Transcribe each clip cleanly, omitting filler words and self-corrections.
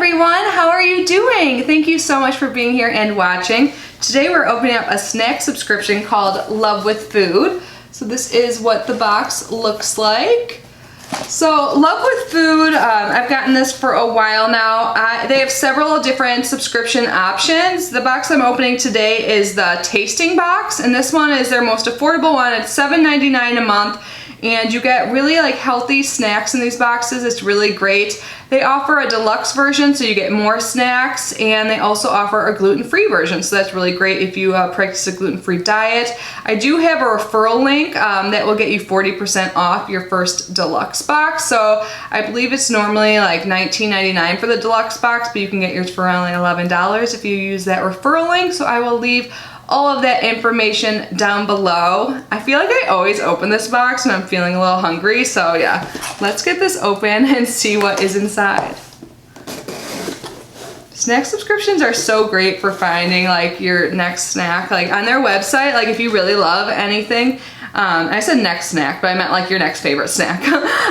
everyone, how are you doing? Thank you so much for being here and watching. Today we're opening up a snack subscription called Love with Food. So this is what the box looks like. So Love with Food, I've gotten this for a while now. They have several different subscription options. The box I'm opening today is the tasting box, and this one is their most affordable one. It's $7.99 a month. And you get really like healthy snacks in these boxes. It's really great. They offer a deluxe version so you get more snacks, and they also offer a gluten-free version. So that's really great if you practice a gluten-free diet. I do have a referral link that will get you 40% off your first deluxe box. So I believe it's normally like $19.99 for the deluxe box, but you can get yours for only $11 if you use that referral link. So I will leave all of that information down below. I feel like I always open this box when I'm feeling a little hungry, so yeah, let's get this open and see what is inside. Snack subscriptions are so great for finding like your next snack. Like on their website, like if you really love anything, I said next snack, but I meant like your next favorite snack.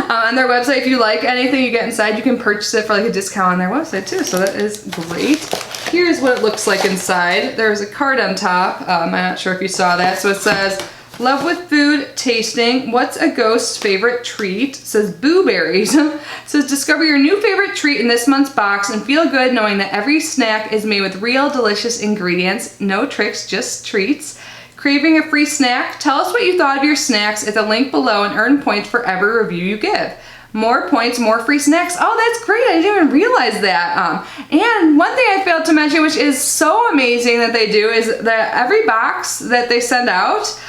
On their website, if you like anything you get inside, you can purchase it for like a discount on their website too, so that is great. Here's what it looks like inside. There's a card on top. I'm not sure if you saw that. So it says, Love with Food Tasting. What's a ghost's favorite treat? It says blueberries. It says discover your new favorite treat in this month's box and feel good knowing that every snack is made with real delicious ingredients. No tricks, just treats. Craving a free snack? Tell us what you thought of your snacks at the link below and earn points for every review you give. More points, more free snacks. Oh, that's great. I didn't even realize that. And one thing I failed to mention, which is so amazing that they do, is that every box that they send out,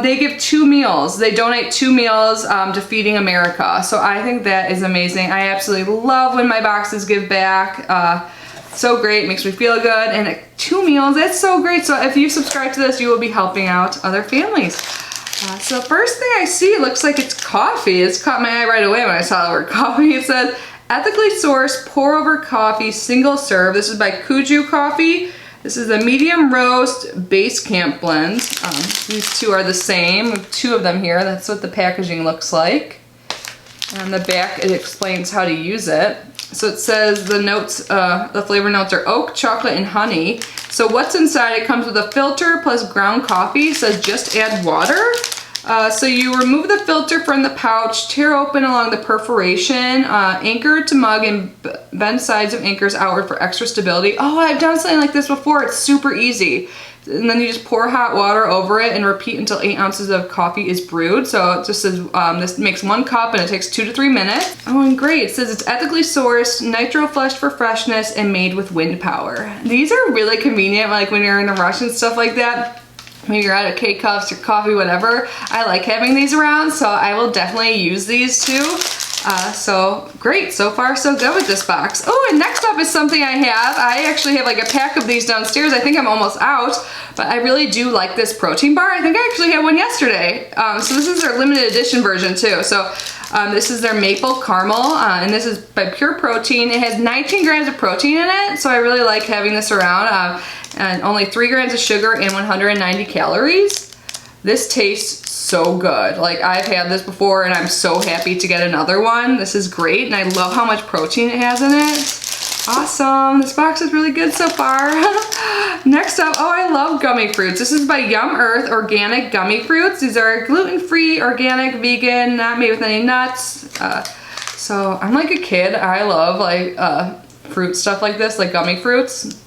they give 2 meals. They donate 2 meals to Feeding America. So I think that is amazing. I absolutely love when my boxes give back. So great, makes me feel good. And 2 meals, that's so great. So if you subscribe to this, you will be helping out other families. So first thing I see, it looks like it's coffee. It's caught my eye right away when I saw the word coffee. It says, ethically sourced pour over coffee single serve. This is by Kuju Coffee. This is a medium roast base camp blend. These two are the same, 2 of them here. That's what the packaging looks like. On the back, it explains how to use it. So it says the notes, the flavor notes are oak, chocolate, and honey. So what's inside? It comes with a filter plus ground coffee. It says just add water. So you remove the filter from the pouch, tear open along the perforation, anchor to mug, and bend sides of anchors outward for extra stability. Oh, I've done something like this before. It's super easy. And then you just pour hot water over it and repeat until 8 ounces of coffee is brewed. So it just says this makes 1 cup and it takes 2 to 3 minutes. Oh, and great. It says it's ethically sourced, nitro flushed for freshness, and made with wind power. These are really convenient, like when you're in a rush and stuff like that. When you're out of K-Cups or coffee, whatever. I like having these around, so I will definitely use these too. So great, so far so good with this box. Oh, and next up is something I have. I actually have like a pack of these downstairs. I think I'm almost out, but I really do like this protein bar. I think I actually had one yesterday. So this is their limited edition version too. So this is their maple caramel, and this is by Pure Protein. It has 19 grams of protein in it, so I really like having this around. And only 3 grams of sugar and 190 calories. This tastes so good. Like I've had this before and I'm so happy to get another one. This is great and I love how much protein it has in it. Awesome. This box is really good so far. Next up, oh, I love gummy fruits. This is by Yum Earth Organic Gummy Fruits. These are gluten-free, organic, vegan, not made with any nuts. So I'm like a kid. I love like fruit stuff like this, like gummy fruits.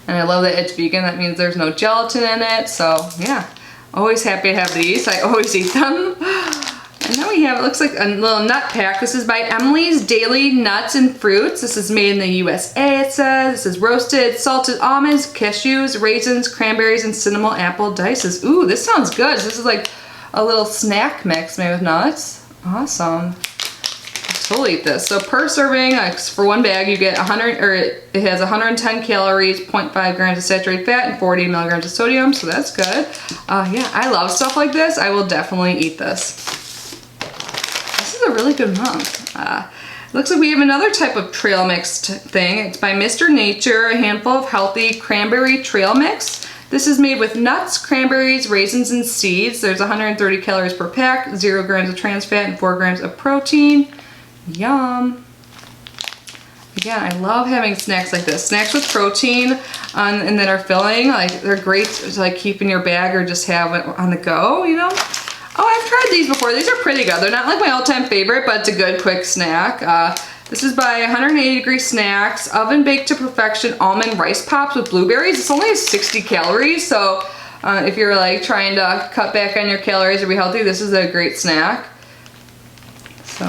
And I love that it's vegan. That means there's no gelatin in it. So yeah, always happy to have these. I always eat them. And then we have, it looks like a little nut pack. This is by Emily's Daily Nuts and Fruits. This is made in the USA, it says. This is roasted, salted almonds, cashews, raisins, cranberries, and cinnamon apple dices. Ooh, this sounds good. This is like a little snack mix made with nuts. Awesome. Totally eat this. So per serving, for 1 bag, you get 100, or it has 110 calories, 0.5 grams of saturated fat, and 40 milligrams of sodium. So that's good. Yeah, I love stuff like this. I will definitely eat this. This is a really good month. Looks like we have another type of trail mix thing. It's by Mr. Nature, a handful of healthy cranberry trail mix. This is made with nuts, cranberries, raisins, and seeds. There's 130 calories per pack, 0 grams of trans fat, and 4 grams of protein. Yum. Again, I love having snacks like this. Snacks with protein and that are filling. Like, they're great to like keep in your bag or just have it on the go, you know? Oh, I've tried these before. These are pretty good. They're not like my all-time favorite, but it's a good quick snack. This is by 180 Degree Snacks, oven baked to perfection almond rice pops with blueberries. It's only 60 calories, so if you're like trying to cut back on your calories or be healthy, this is a great snack. So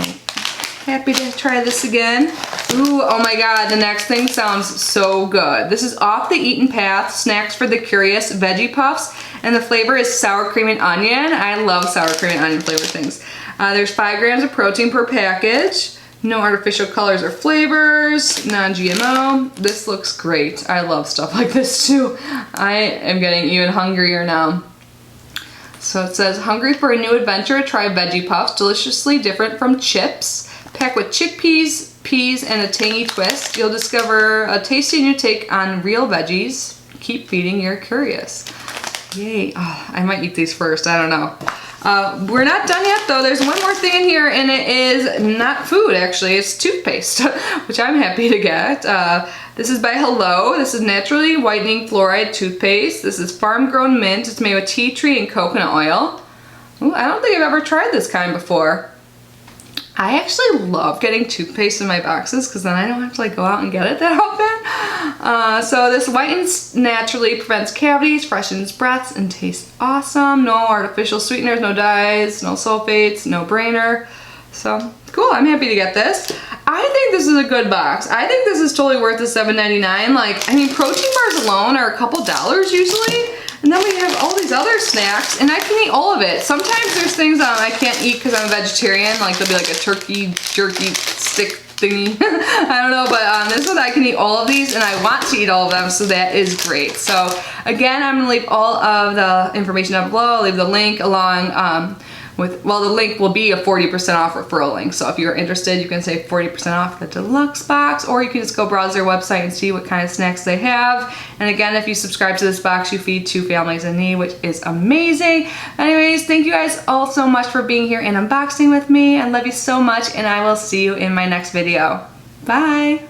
happy to try this again. Ooh, oh my god, the next thing sounds so good. This is Off the Eaten Path, Snacks for the Curious Veggie Puffs, and the flavor is sour cream and onion. I love sour cream and onion flavored things. There's 5 grams of protein per package. No artificial colors or flavors, non-GMO. This looks great. I love stuff like this too. I am getting even hungrier now. So it says, hungry for a new adventure? Try Veggie Puffs, deliciously different from chips. Packed with chickpeas, peas, and a tangy twist. You'll discover a tasty new take on real veggies. Keep feeding your curious. Yay. Oh, I might eat these first, I don't know. We're not done yet though. There's one more thing in here and it is not food actually, it's toothpaste, which I'm happy to get. This is by Hello. This is naturally whitening fluoride toothpaste. This is farm grown mint. It's made with tea tree and coconut oil. Ooh, I don't think I've ever tried this kind before. I actually love getting toothpaste in my boxes because then I don't have to like go out and get it that often. So this whitens naturally, prevents cavities, freshens breaths, and tastes awesome. No artificial sweeteners, no dyes, no sulfates, no brainer. So cool, I'm happy to get this. I think this is a good box. I think this is totally worth the $7.99. Like, I mean, protein bars alone are a couple dollars usually. And then we have all these other snacks, and I can eat all of it. Sometimes there's things I can't eat because I'm a vegetarian. Like there'll be like a turkey jerky stick thingy. I don't know, but this one I can eat all of these, and I want to eat all of them, so that is great. So again, I'm gonna leave all of the information down below. I'll leave the link along the link will be a 40% off referral link. So if you're interested, you can save 40% off the deluxe box, or you can just go browse their website and see what kind of snacks they have. And again, if you subscribe to this box, you feed 2 families in need, which is amazing. Anyways, thank you guys all so much for being here and unboxing with me. I love you so much, and I will see you in my next video. Bye.